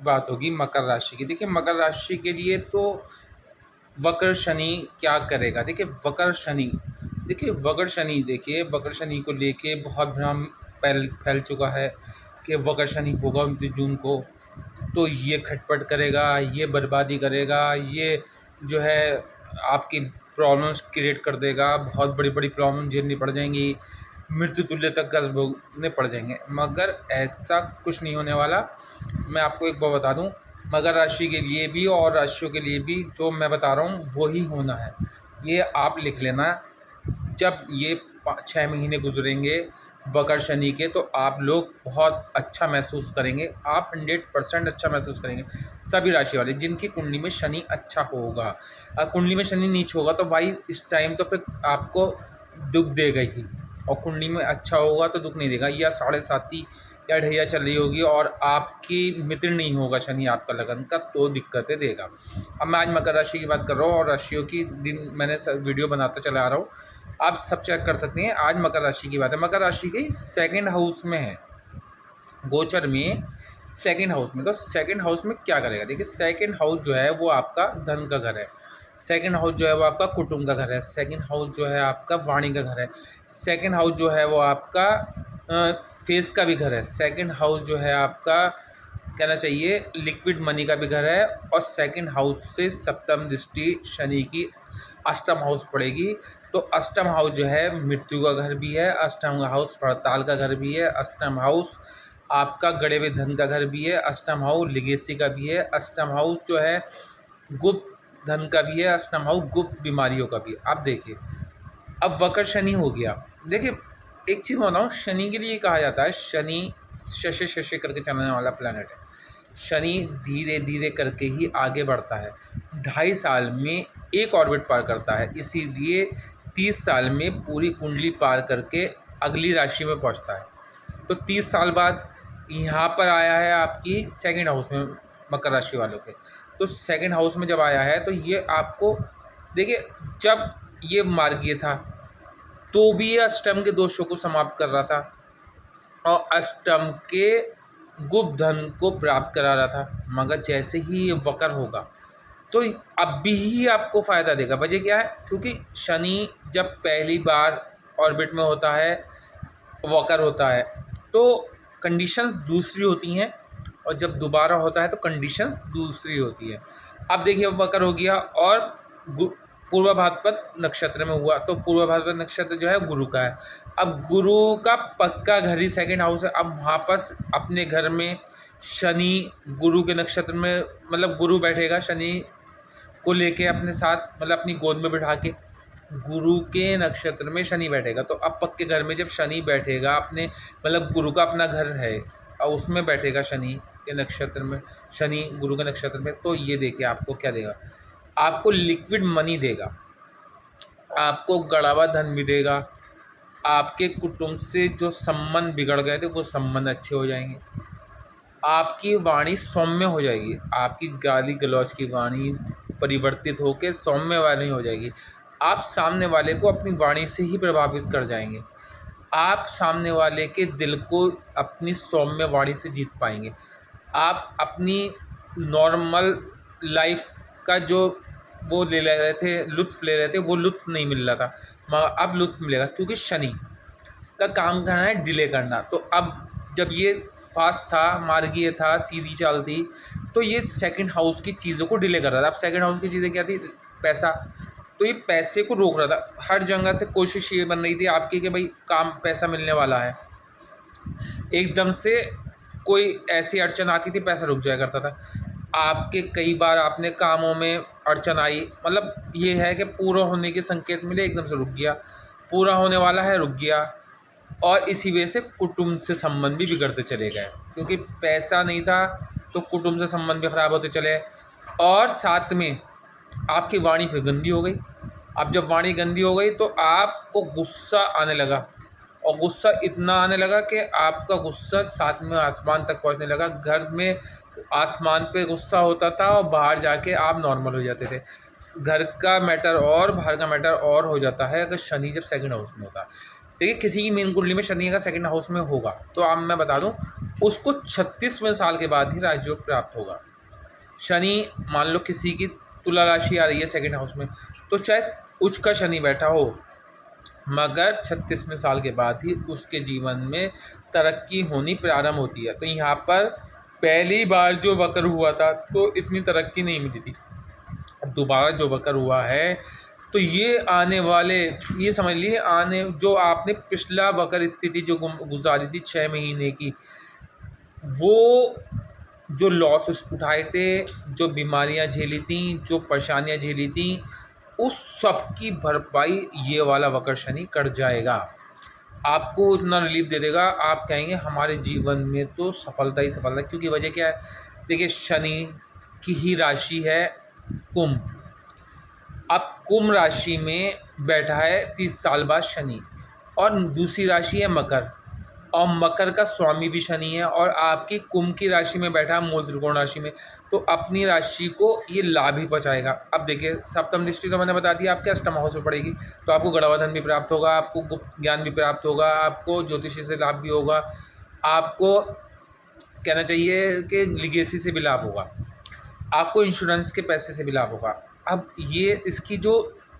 बात होगी मकर राशि की। देखिए मकर राशि के लिए तो वक्र शनि क्या करेगा। देखिए वक्र शनि, देखिए वक्र शनि, देखिए वक्र शनि को लेके बहुत भ्रम फैल फैल चुका है कि वक्र शनि होगा 29 जून को, तो ये खटपट करेगा, ये बर्बादी करेगा, ये जो है आपकी प्रॉब्लम्स क्रिएट कर देगा, बहुत बड़ी बड़ी प्रॉब्लम झेलनी पड़ जाएंगी, मृत्यु तुल्य तक कर्ज भोगने पड़ जाएंगे। मगर ऐसा कुछ नहीं होने वाला। मैं आपको एक बात बता दूं, मकर राशि के लिए भी और राशियों के लिए भी जो मैं बता रहा हूँ वही होना है। ये आप लिख लेना। जब ये 6 महीने गुजरेंगे वक्र शनि के, तो आप लोग बहुत अच्छा महसूस करेंगे, आप 100% अच्छा महसूस करेंगे। सभी राशि वाले जिनकी कुंडली में शनि अच्छा होगा, कुंडली में शनि नीच होगा तो भाई इस टाइम तो फिर आपको दुख देगा ही, और कुंडली में अच्छा होगा तो दुख नहीं देगा। या 7.5 या ढैया चल रही होगी और आपकी मित्र नहीं होगा शनि आपका लगन का, तो दिक्कतें देगा। अब मैं आज मकर राशि की बात कर रहा हूँ और राशियों की दिन मैंने वीडियो बनाता चला आ रहा हूँ, आप सब चेक कर सकते हैं। आज मकर राशि की बात है। मकर राशि के सेकंड हाउस में है, गोचर में सेकंड हाउस में। तो सेकंड हाउस में क्या करेगा। देखिए सेकंड हाउस जो है वो आपका धन का घर है, सेकंड हाउस जो है वो आपका कुटुंब का घर है, सेकंड हाउस जो है आपका वाणी का घर है, सेकंड हाउस जो है वो आपका फेस का भी घर है, सेकंड हाउस जो है आपका कहना चाहिए लिक्विड मनी का भी घर है, और सेकंड हाउस से सप्तम दृष्टि शनि की अष्टम हाउस पड़ेगी। तो अष्टम हाउस जो है मृत्यु का घर भी है, अष्टम हाउस पड़ताल का घर भी है, अष्टम हाउस आपका गड़े हुए धन का घर भी है, अष्टम हाउस लिगेसी का भी है, अष्टम हाउस जो है गुप्त धन का भी है, अष्टम हाउस गुप्त बीमारियों का भी है। अब देखिए अब वक्र शनि हो गया। देखिए एक चीज़ बताऊँ, शनि के लिए कहा जाता है शनि शशे शशे करके चलने वाला प्लैनेट है। शनि धीरे धीरे करके ही आगे बढ़ता है, 2.5 साल में एक ऑर्बिट पार करता है, इसीलिए 30 साल में पूरी कुंडली पार करके अगली राशि में पहुंचता है। तो 30 साल बाद यहाँ पर आया है आपकी सेकंड हाउस में मकर राशि वालों के। तो सेकंड हाउस में जब आया है तो ये आपको देखिए, जब ये मार्गीय था तो भी ये अष्टम के दोषों को समाप्त कर रहा था और अष्टम के गुप्त धन को प्राप्त करा रहा था। मगर जैसे ही ये वक्र होगा तो अब भी ही आपको फ़ायदा देगा। वजह क्या है, क्योंकि शनि जब पहली बार ऑर्बिट में होता है, वक्र होता है, तो कंडीशंस दूसरी होती हैं, और जब दोबारा होता है तो कंडीशंस दूसरी होती है। अब देखिए वक्र हो गया और पूर्व भाद्रपद नक्षत्र में हुआ, तो पूर्व भाद्रपद नक्षत्र जो है गुरु का है। अब गुरु का पक्का घर ही सेकंड हाउस है। अब वहाँ पर अपने घर में शनि गुरु के नक्षत्र में, मतलब गुरु बैठेगा शनि को लेके अपने साथ, मतलब अपनी गोद में बिठा के गुरु के नक्षत्र में शनि बैठेगा। तो अब पक्के घर में जब शनि बैठेगा अपने, मतलब गुरु का अपना घर है और उसमें बैठेगा शनि के नक्षत्र में, शनि गुरु के नक्षत्र में, तो ये देखिए आपको क्या देगा, आपको लिक्विड मनी देगा, आपको गड़ा हुआ धन भी देगा, आपके कुटुंब से जो संबंध बिगड़ गए थे वो संबंध अच्छे हो जाएंगे, आपकी वाणी सौम्य हो जाएगी, आपकी गाली गलौज की वाणी परिवर्तित होकर सौम्य वाणी हो जाएगी। आप सामने वाले को अपनी वाणी से ही प्रभावित कर जाएंगे, आप सामने वाले के दिल को अपनी सौम्य वाणी से जीत पाएंगे। आप अपनी नॉर्मल लाइफ का जो वो ले रहे थे, लुत्फ़ ले रहे थे, वो लुत्फ़ नहीं मिल रहा था, मगर अब लुत्फ़ मिलेगा, क्योंकि शनि का काम करना है डिले करना। तो अब जब ये फास्ट था, मार्गीय था, सीधी चाल थी, तो ये सेकंड हाउस की चीज़ों को डिले कर रहा था। अब सेकंड हाउस की चीज़ें क्या थी, पैसा, तो ये पैसे को रोक रहा था। हर जगह से कोशिश ये बन रही थी आपकी कि भाई काम पैसा मिलने वाला है, एकदम से कोई ऐसी अड़चन आती थी पैसा रुक जाया करता था। आपके कई बार आपने कामों में अड़चन आई, मतलब ये है कि पूरा होने के संकेत मिले, एकदम से रुक गया, पूरा होने वाला है रुक गया, और इसी वजह से कुटुंब से संबंध भी बिगड़ते चले गए, क्योंकि पैसा नहीं था तो कुटुंब से संबंध भी खराब होते चले। और साथ में आपकी वाणी फिर गंदी हो गई। अब जब वाणी गंदी हो गई तो आपको गुस्सा आने लगा, और गुस्सा इतना आने लगा कि आपका गुस्सा साथ में आसमान तक पहुंचने लगा। घर में आसमान पे गुस्सा होता था और बाहर जाके आप नॉर्मल हो जाते थे। घर का मैटर और बाहर का मैटर और हो जाता है अगर शनि जब सेकंड हाउस में होता है। देखिए किसी की मीन कुंडली में शनि अगर सेकंड हाउस में होगा तो अब मैं बता दूं उसको 36वें साल के बाद ही राजयोग प्राप्त होगा। शनि मान लो किसी की तुला राशि आ रही है सेकंड हाउस में, तो शायद उच्च का शनि बैठा हो, मगर 36वें साल के बाद ही उसके जीवन में तरक्की होनी प्रारंभ होती है। तो यहाँ पर पहली बार जो वक्र हुआ था तो इतनी तरक्की नहीं मिली थी, अब दोबारा जो वक्र हुआ है तो ये आने वाले, ये समझ लिए आने जो आपने पिछला वक्र स्थिति जो गुजारी थी 6 महीने की, वो जो लॉस उठाए थे, जो बीमारियां झेली थी, जो परेशानियां झेली थी, उस सब की भरपाई ये वाला वक्र शनि कर जाएगा। आपको इतना रिलीफ दे देगा, आप कहेंगे हमारे जीवन में तो सफलता ही सफलता। क्योंकि वजह क्या है, देखिए शनि की ही राशि है कुंभ। अब कुंभ राशि में बैठा है 30 साल बाद शनि, और दूसरी राशि है मकर, और मकर का स्वामी भी शनि है, और आपकी कुंभ की राशि में बैठा है मूल त्रिकोण राशि में, तो अपनी राशि को ये लाभ ही पहुँचाएगा। अब देखिए सप्तम दृष्टि तो मैंने बता दिया आपके अष्टम हाउस में पड़ेगी, तो आपको गढ़ाधन भी प्राप्त होगा, आपको गुप्त ज्ञान भी प्राप्त होगा, आपको ज्योतिषी से लाभ भी होगा, आपको कहना चाहिए कि लिगेसी से भी लाभ होगा, आपको इंश्योरेंस के पैसे से भी लाभ होगा। अब ये इसकी जो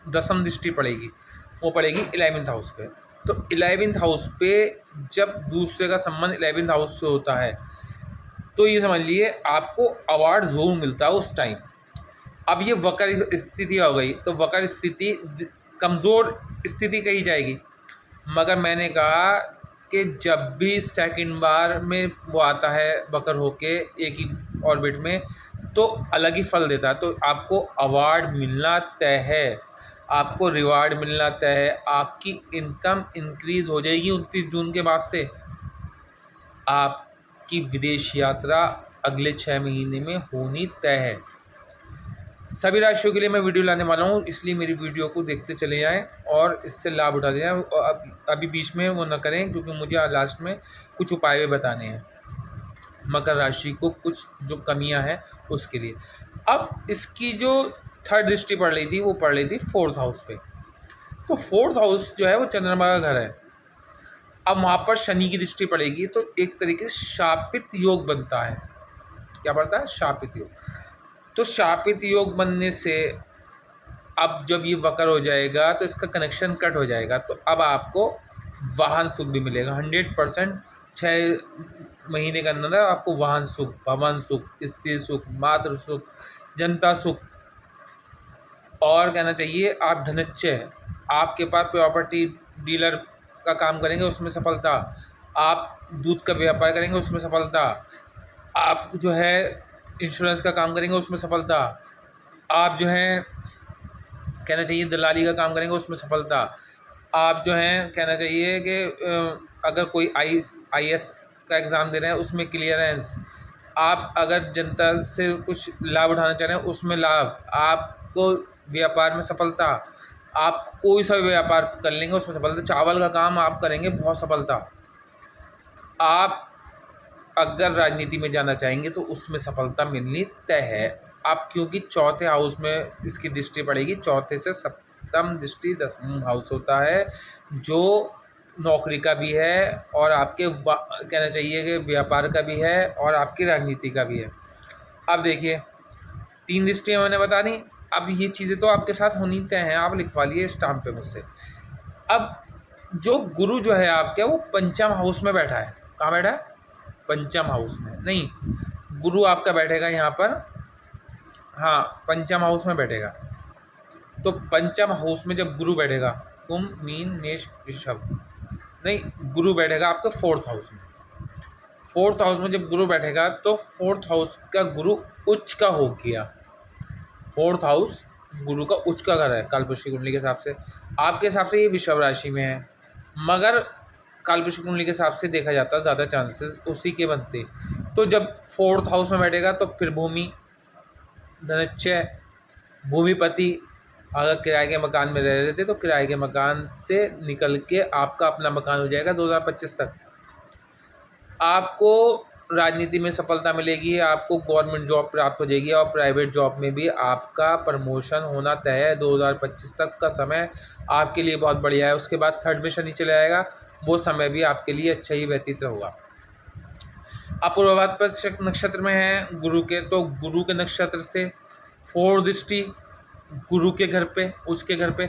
दसम दृष्टि पड़ेगी वो पड़ेगी 11वें हाउस पे, तो 11वें हाउस पे जब दूसरे का संबंध 11वें हाउस से होता है तो ये समझ लिए आपको अवार्ड ज़रूर मिलता है उस टाइम। अब ये वक्र स्थिति हो गई, तो वक्र स्थिति कमज़ोर स्थिति कही जाएगी, मगर मैंने कहा कि जब भी सेकंड बार में वो आता है वक्र होके एक ही ऑर्बिट में, तो अलग ही फल देता है। तो आपको अवार्ड मिलना तय है, आपको रिवार्ड मिलना तय है, आपकी इनकम इंक्रीज हो जाएगी 29 जून के बाद से। आपकी विदेश यात्रा अगले 6 महीने में होनी तय है। सभी राशियों के लिए मैं वीडियो लाने वाला हूँ, इसलिए मेरी वीडियो को देखते चले जाएं और इससे लाभ उठा दें। और अभी बीच में वो न करें, क्योंकि मुझे लास्ट में कुछ उपाय भी बताने हैं मकर राशि को, कुछ जो कमियां हैं उसके लिए। अब इसकी जो थर्ड दृष्टि पड़ रही थी वो पड़ रही थी 4th हाउस पे, तो 4th हाउस जो है वो चंद्रमा का घर है। अब वहाँ पर शनि की दृष्टि पड़ेगी तो एक तरीके से शापित योग बनता है। क्या बढ़ता है? शापित योग। तो शापित योग बनने से अब जब ये वक्र हो जाएगा तो इसका कनेक्शन कट हो जाएगा, तो अब आपको वाहन सुख भी मिलेगा 100%। 6 महीने के अंदर आपको वाहन सुख, भवन सुख, स्त्री सुख, मातृ सुख, जनता सुख, और कहना चाहिए आप धनच्चय, आपके पास प्रॉपर्टी डीलर का काम करेंगे उसमें सफलता, आप दूध का व्यापार करेंगे उसमें सफलता, आप जो है इंश्योरेंस का काम करेंगे उसमें सफलता, आप जो है कहना चाहिए दलाली का काम करेंगे उसमें सफलता, आप जो है कहना चाहिए कि अगर कोई IAS का एग्ज़ाम दे रहे हैं उसमें क्लियरेंस, आप अगर जनता से कुछ लाभ उठाना चाह रहे हैं उसमें लाभ, आपको व्यापार में सफलता, आप कोई सा भी व्यापार कर लेंगे उसमें सफलता, चावल का काम आप करेंगे बहुत सफलता, आप अगर राजनीति में जाना चाहेंगे तो उसमें सफलता मिलनी तय है। आप क्योंकि 4थे हाउस में इसकी दृष्टि पड़ेगी, 4थे से सप्तम दृष्टि 10वां हाउस होता है जो नौकरी का भी है, और आपके कहना चाहिए कि व्यापार का भी है, और आपकी राजनीति का भी है। अब देखिए 3 दृष्टियाँ मैंने बता दी, अब ये चीज़ें तो आपके साथ होनी तय हैं, आप लिखवा लिए स्टाम्प पे मुझसे। अब जो गुरु जो है आपके वो पंचम हाउस में बैठा है, कहाँ बैठा है? पंचम हाउस में नहीं, गुरु आपका बैठेगा यहाँ पर, हाँ पंचम हाउस में बैठेगा। तो पंचम हाउस में जब गुरु बैठेगा, कुंभ, मीन, मेष, वृषभ, नहीं गुरु बैठेगा आपका 4th हाउस में। 4th हाउस में जब गुरु बैठेगा तो 4th हाउस का गुरु उच्च का हो गया। 4th हाउस गुरु का उच्च का घर है कालपुरुष कुंडली के हिसाब से। आपके हिसाब से ये वृषभ राशि में है, मगर कालपुरुष कुंडली के हिसाब से देखा जाता है ज़्यादा चांसेस उसी के बनते। तो जब 4th हाउस में बैठेगा तो फिर भूमि, धनच्चय, भूमिपति, अगर किराए के मकान में रह रहे थे तो किराए के मकान से निकल के आपका अपना मकान हो जाएगा 2025 तक। आपको राजनीति में सफलता मिलेगी, आपको गवर्नमेंट जॉब प्राप्त हो जाएगी और प्राइवेट जॉब में भी आपका प्रमोशन होना तय है। 2025 तक का समय आपके लिए बहुत बढ़िया है। उसके बाद थर्ड में शनि चले आएगा, वो समय भी आपके लिए अच्छा ही व्यतीत होगा। आप पूर्व भाद्रपद नक्षत्र में हैं गुरु के, तो गुरु के नक्षत्र से 4 दृष्टि गुरु के घर पे, उसके घर पे,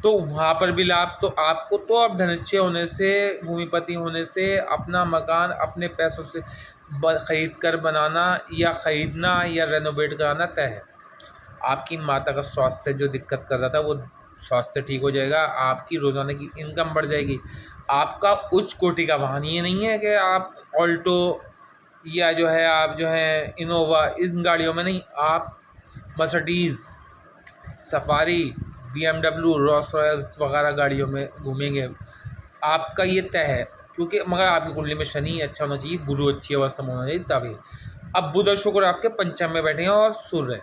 तो वहाँ पर भी लाभ। तो आपको तो अब धनच्चय होने से, भूमिपति होने से अपना मकान अपने पैसों से खरीद कर बनाना या ख़रीदना या रेनोवेट कराना तय है। आपकी माता का स्वास्थ्य जो दिक्कत कर रहा था वो स्वास्थ्य ठीक हो जाएगा। आपकी रोज़ाना की इनकम बढ़ जाएगी। आपका उच्च कोटि का वाहन ये नहीं है कि आप ऑल्टो या जो है आप जो है इनोवा, इन गाड़ियों में नहीं, आप Mercedes, Safari, BMW, Rolls Royals वगैरह गाड़ियों में घूमेंगे। आपका ये तय है, क्योंकि मगर आपकी कुंडली में शनि अच्छा होना चाहिए, गुरु अच्छी अवस्था में होना चाहिए तभी। अब बुध और शुक्र आपके पंचम में बैठे हैं और सूर्य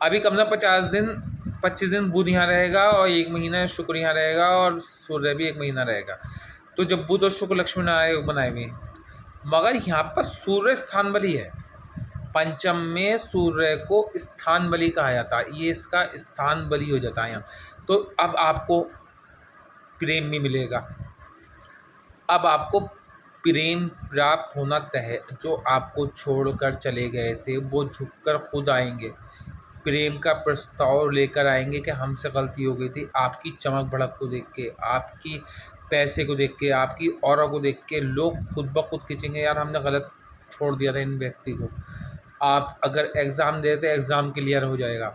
अभी कम ना 25 दिन बुध यहाँ रहेगा और 1 महीना शुक्र यहाँ रहेगा और सूर्य भी 1 महीना रहेगा। तो जब बुध और शुक्र लक्ष्मी नारायण बनाए हुए हैं, मगर यहाँ पर सूर्य स्थान बली है। पंचम में सूर्य को स्थान बली कहा जाता है, ये इसका स्थान बली हो जाता है यहाँ। तो अब आपको प्रेम भी मिलेगा, अब आपको प्रेम प्राप्त होना तय है। जो आपको छोड़कर चले गए थे वो झुककर खुद आएंगे, प्रेम का प्रस्ताव लेकर आएंगे कि हमसे गलती हो गई थी। आपकी चमक भड़क को देख के, आपकी पैसे को देख के, आपकी ऑरा को देख के लोग खुद ब खुद खींचेंगे, यार हमने गलत छोड़ दिया था इन व्यक्ति को। आप अगर एग्ज़ाम दे तो एग्ज़ाम क्लियर हो जाएगा।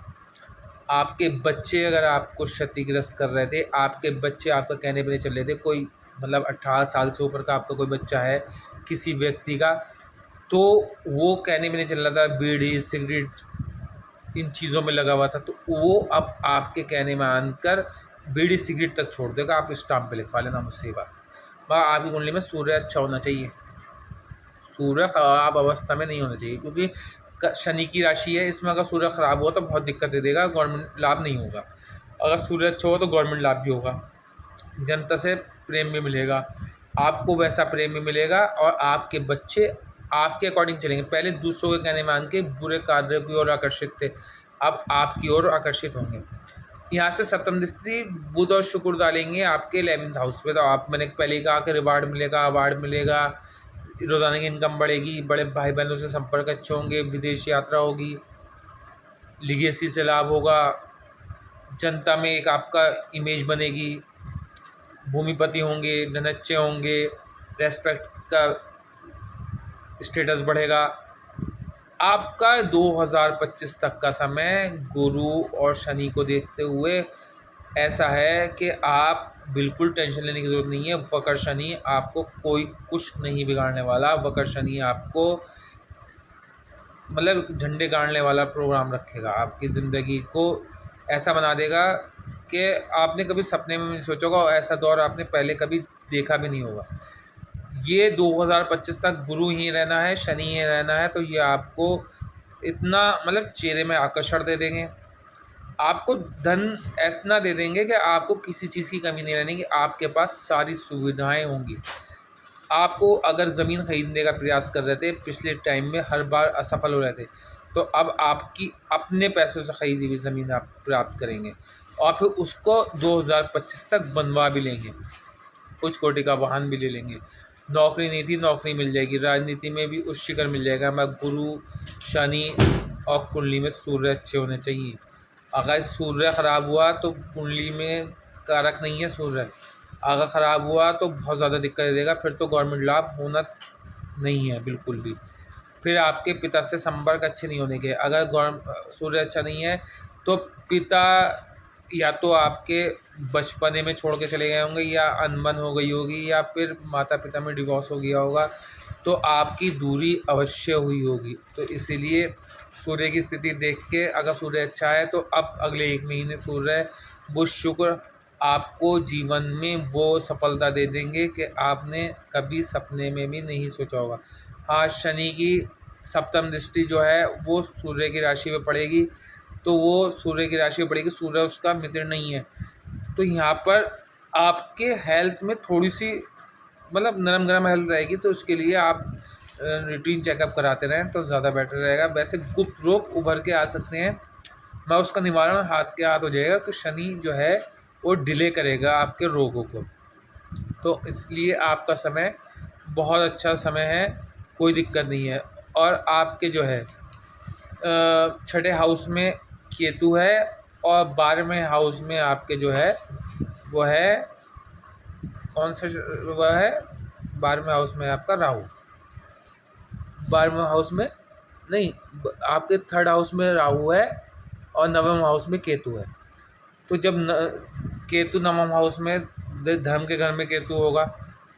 आपके बच्चे अगर आपको क्षतिग्रस्त कर रहे थे, आपके बच्चे आपका कहने पे नहीं चल रहे थे, कोई मतलब 18 साल से ऊपर का आपका कोई बच्चा है किसी व्यक्ति का, तो वो कहने में नहीं चल रहा था, बीड़ी सिगरेट इन चीज़ों में लगा हुआ था, तो वो अब आपके कहने में आनकर बीड़ी सिगरेट तक छोड़ देगा। आप स्टाम्प पे लिखवा लेना मुझसे ये बात। वह आपकी कुंडली में सूर्य अच्छा होना चाहिए, सूर्य खराब अवस्था में नहीं होना चाहिए, क्योंकि शनि की राशि है, इसमें अगर सूर्य खराब हुआ तो बहुत दिक्कत दे देगा, गवर्नमेंट लाभ नहीं होगा। अगर सूर्य अच्छा हो तो गवर्नमेंट लाभ भी होगा, जनता से प्रेम भी मिलेगा, आपको वैसा प्रेम भी मिलेगा और आपके बच्चे आपके अकॉर्डिंग चलेंगे। पहले दूसरों के कहने मान के बुरे कार्यों की ओर आकर्षित थे, अब आपकी ओर आकर्षित होंगे। यहाँ से सप्तम दृष्टि बुध और शुक्र डालेंगे आपके 11th हाउस पे, तो आप मैंने पहले ही कहा कि रिवार्ड मिलेगा, अवार्ड मिलेगा, रोज़ाना की इनकम बढ़ेगी, बड़े भाई बहनों से संपर्क अच्छे होंगे, विदेश यात्रा होगी, लीगेसी से लाभ होगा, जनता में एक आपका इमेज बनेगी, भूमिपति होंगे, धनच्चय होंगे, रेस्पेक्ट का स्टेटस बढ़ेगा। आपका 2025 तक का समय गुरु और शनि को देखते हुए ऐसा है कि आप बिल्कुल टेंशन लेने की ज़रूरत नहीं है। वक्र शनि आपको कोई कुछ नहीं बिगाड़ने वाला। वक्र शनि आपको मतलब झंडे गाड़ने वाला प्रोग्राम रखेगा, आपकी ज़िंदगी को ऐसा बना देगा कि आपने कभी सपने में नहीं सोचा होगा और ऐसा दौर आपने पहले कभी देखा भी नहीं होगा। ये 2025 तक गुरु ही रहना है, शनि ही रहना है, तो ये आपको इतना मतलब चेहरे में आकर्षण दे देंगे, आपको धन ऐसा दे देंगे कि आपको किसी चीज़ की कमी नहीं रहने की, आपके पास सारी सुविधाएं होंगी। आपको अगर ज़मीन खरीदने का प्रयास कर रहे थे, पिछले टाइम में हर बार असफल हो रहे थे, तो अब आपकी अपने पैसों से ख़रीदी हुई ज़मीन आप प्राप्त करेंगे और फिर उसको 2025 तक बनवा भी लेंगे, कुछ कोटि का वाहन भी ले लेंगे। नौकरी नहीं थी, नौकरी मिल जाएगी। राजनीति में भी उच्च शिखर मिल जाएगा। मैं गुरु शनि और कुंडली में सूर्य अच्छे होने चाहिए। अगर सूर्य ख़राब हुआ तो कुंडली में कारक नहीं है सूर्य, अगर ख़राब हुआ तो बहुत ज़्यादा दिक्कत दे देगा, फिर तो गवर्नमेंट लाभ होना नहीं है बिल्कुल भी। फिर आपके पिता से संपर्क अच्छे नहीं होने के, अगर सूर्य अच्छा नहीं है तो पिता या तो आपके बचपने में छोड़ के चले गए होंगे या अनबन हो गई होगी या फिर माता पिता में डिवोर्स हो गया होगा, तो आपकी दूरी अवश्य हुई होगी। तो इसीलिए सूर्य की स्थिति देख के अगर सूर्य अच्छा है तो अब अगले 1 महीने सूर्य बुध शुक्र आपको जीवन में वो सफलता दे देंगे कि आपने कभी सपने में भी नहीं सोचा होगा। हाँ, शनि की सप्तम दृष्टि जो है वो सूर्य की राशि में पड़ेगी, तो वो सूर्य की राशि में पड़ेगी, सूर्य उसका मित्र नहीं है, तो यहाँ पर आपके हेल्थ में थोड़ी सी मतलब नरम गरम हेल्थ रहेगी, तो उसके लिए आप रूटीन चेकअप कराते रहें तो ज़्यादा बेटर रहेगा। वैसे गुप्त रोग उभर के आ सकते हैं, मैं उसका निवारण हाथ के हाथ हो जाएगा, तो शनि जो है वो डिले करेगा आपके रोगों को। तो इसलिए आपका समय बहुत अच्छा समय है, कोई दिक्कत नहीं है। और आपके जो है छठे हाउस में केतु है और 12वें हाउस में आपके जो है वो है कौन सा, वह है 12वें हाउस में आपका राहु। 12वें हाउस में नहीं, आपके थर्ड हाउस में राहु है और 9वें हाउस में केतु है। तो जब केतु 9वें हाउस में, धर्म के घर में केतु होगा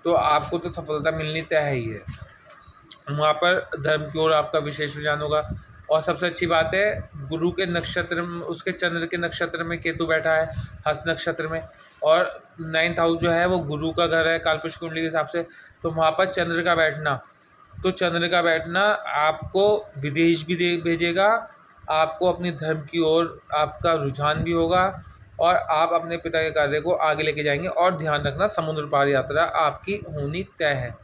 तो आपको तो सफलता मिलनी तय है ही है। वहाँ पर धर्म की ओर आपका विशेष रुझान होगा। और सबसे अच्छी बात है, गुरु के नक्षत्र में, उसके चंद्र के नक्षत्र में केतु बैठा है, हस्त नक्षत्र में। और 9th हाउस जो है वो गुरु का घर है कालपुरुष कुंडली के हिसाब से। तो वहाँ पर चंद्र का बैठना, तो चंद्र का बैठना आपको विदेश भी दे भेजेगा, आपको अपने धर्म की ओर आपका रुझान भी होगा और आप अपने पिता के कार्य को आगे लेके जाएंगे। और ध्यान रखना, समुद्र पार यात्रा आपकी होनी तय है।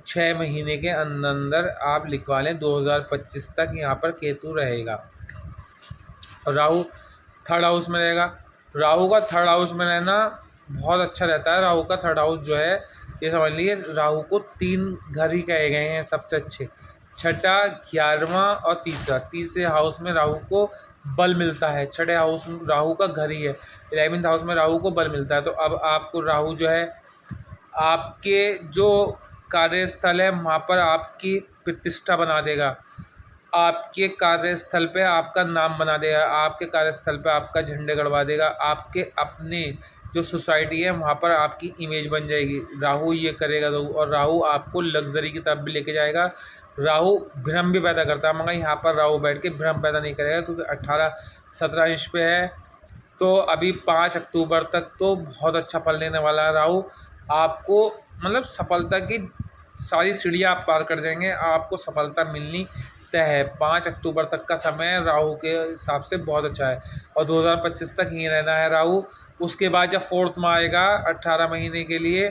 6 महीने के अंदर आप लिखवा लें, 2025 तक यहाँ पर केतु रहेगा। और राहु थर्ड हाउस में रहेगा। राहु का थर्ड हाउस में रहना बहुत अच्छा रहता है। राहु का थर्ड हाउस जो है, ये समझ लीजिए, राहु को 3 घर ही कहे गए हैं सबसे अच्छे, छठा, 11वां और तीसरे हाउस में राहु को बल मिलता है। छठे हाउस में राहु का घर ही है, 11th हाउस में राहु को बल मिलता है। तो अब आपको राहु जो है आपके जो कार्यस्थल है वहाँ पर आपकी प्रतिष्ठा बना देगा, आपके कार्यस्थल पे आपका नाम बना देगा, आपके कार्यस्थल पे आपका झंडे गड़वा देगा, आपके अपने जो सोसाइटी है वहाँ पर आपकी इमेज बन जाएगी। राहु ये करेगा तो, और राहु आपको लग्जरी की तरफ भी लेके जाएगा। राहु भ्रम भी पैदा करता है, मगर यहाँ पर राहु बैठ के भ्रम पैदा नहीं करेगा, क्योंकि 18-17 इंच पे है। तो अभी 5 अक्टूबर तक तो बहुत अच्छा फल देने वाला है राहु आपको, मतलब सफलता की सारी सीढ़ियाँ आप पार कर जाएंगे, आपको सफलता मिलनी तय है। 5 अक्टूबर तक का समय राहु के हिसाब से बहुत अच्छा है और 2025 तक ही रहना है राहु। उसके बाद जब 4th में आएगा 18 महीने के लिए,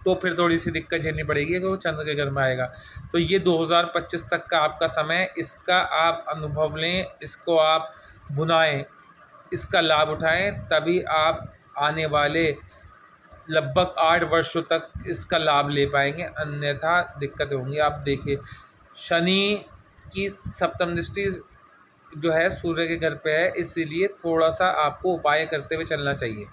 तो फिर थोड़ी सी दिक्कत झेलनी पड़ेगी कि वो चंद्र के घर में आएगा। तो ये 2025 तक का आपका समय, इसका आप अनुभव लें, इसको आप बुनाएं, इसका लाभ उठाएं, तभी आप आने वाले लगभग 8 वर्षों तक इसका लाभ ले पाएंगे, अन्यथा दिक्कतें होंगी। आप देखिए, शनि की सप्तम दृष्टि जो है सूर्य के घर पे है, इसीलिए थोड़ा सा आपको उपाय करते हुए चलना चाहिए।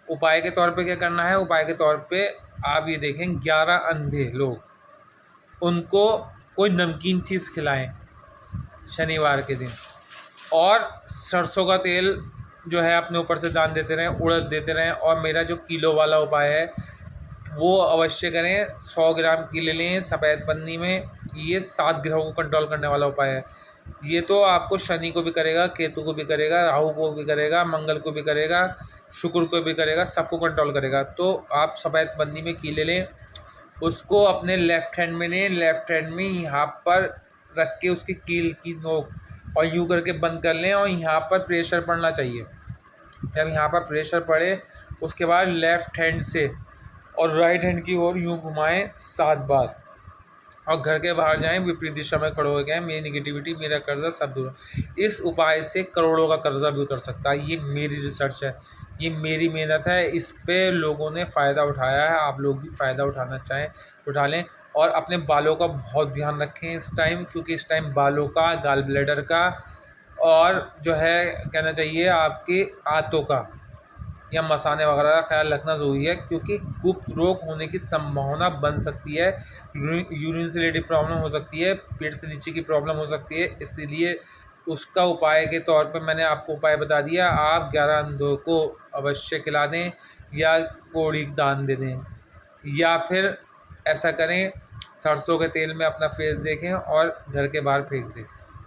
उपाय के तौर पे क्या करना है, उपाय के तौर पे आप ये देखें, 11 अंधे लोग, उनको कोई नमकीन चीज़ खिलाएं शनिवार के दिन, और सरसों का तेल जो है अपने ऊपर से दान देते रहें, उड़द देते रहें। और मेरा जो किलो वाला उपाय है वो अवश्य करें, 100 ग्राम की ले लें सफ़ेद पन्नी में। ये 7 ग्रहों को कंट्रोल करने वाला उपाय है। ये तो आपको शनि को भी करेगा, केतु को भी करेगा, राहु को भी करेगा, मंगल को भी करेगा, शुक्र को भी करेगा, सबको कंट्रोल करेगा। तो आप सफ़ेद पन्नी में कीले लें, उसको अपने लेफ़्ट हैंड में लें, लेफ़्ट हैंड में यहाँ पर रख के उसकी कील की नोक और यूँ करके बंद कर लें, और यहाँ पर प्रेशर पड़ना चाहिए। जब यहाँ पर प्रेशर पड़े, उसके बाद लेफ़्ट हैंड से और राइट हैंड की ओर यूँ घुमाएं 7 बार, और घर के बाहर जाएं, विपरीत दिशा में खड़े हो गए, मेरी निगेटिविटी, मेरा कर्जा सब दूर। इस उपाय से करोड़ों का कर्जा भी उतर सकता है। ये मेरी रिसर्च है, ये मेरी मेहनत है, इस पे लोगों ने फ़ायदा उठाया है। आप लोग भी फ़ायदा उठाना चाहें उठा लें। और अपने बालों का बहुत ध्यान रखें इस टाइम, क्योंकि इस टाइम बालों का, गाल ब्लैडर का, और जो है कहना चाहिए आपके आंतों का या मसाने वगैरह का ख्याल रखना ज़रूरी है, क्योंकि गुप्त रोग होने की संभावना बन सकती है। यूरिन से रिलेटेड प्रॉब्लम हो सकती है, पेट से नीचे की प्रॉब्लम हो सकती है। इसीलिए उसका उपाय के तौर पर मैंने आपको उपाय बता दिया। आप 11 अंधों को अवश्य खिला दें, या कोड़ी दान दे दें, या फिर ऐसा करें, सरसों के तेल में अपना फेस देखें और घर के बाहर फेंक दें।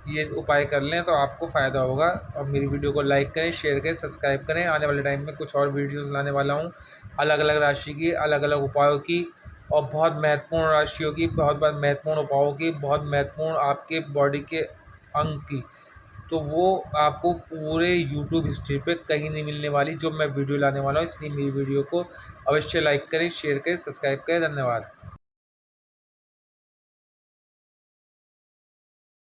ये उपाय कर लें तो आपको फ़ायदा होगा। और मेरी वीडियो को लाइक करें, शेयर करें, सब्सक्राइब करें। आने वाले टाइम में कुछ और वीडियोस लाने वाला हूँ, अलग अलग राशि की, अलग अलग उपायों की, और बहुत महत्वपूर्ण राशियों की, बहुत महत्वपूर्ण उपायों की, बहुत महत्वपूर्ण आपके बॉडी के अंग की। तो वो आपको पूरे यूट्यूब हिस्ट्री पे कहीं नहीं मिलने वाली जो मैं वीडियो लाने वाला हूँ। इसलिए मेरी वीडियो को अवश्य लाइक करें, शेयर करें, सब्सक्राइब करें। धन्यवाद।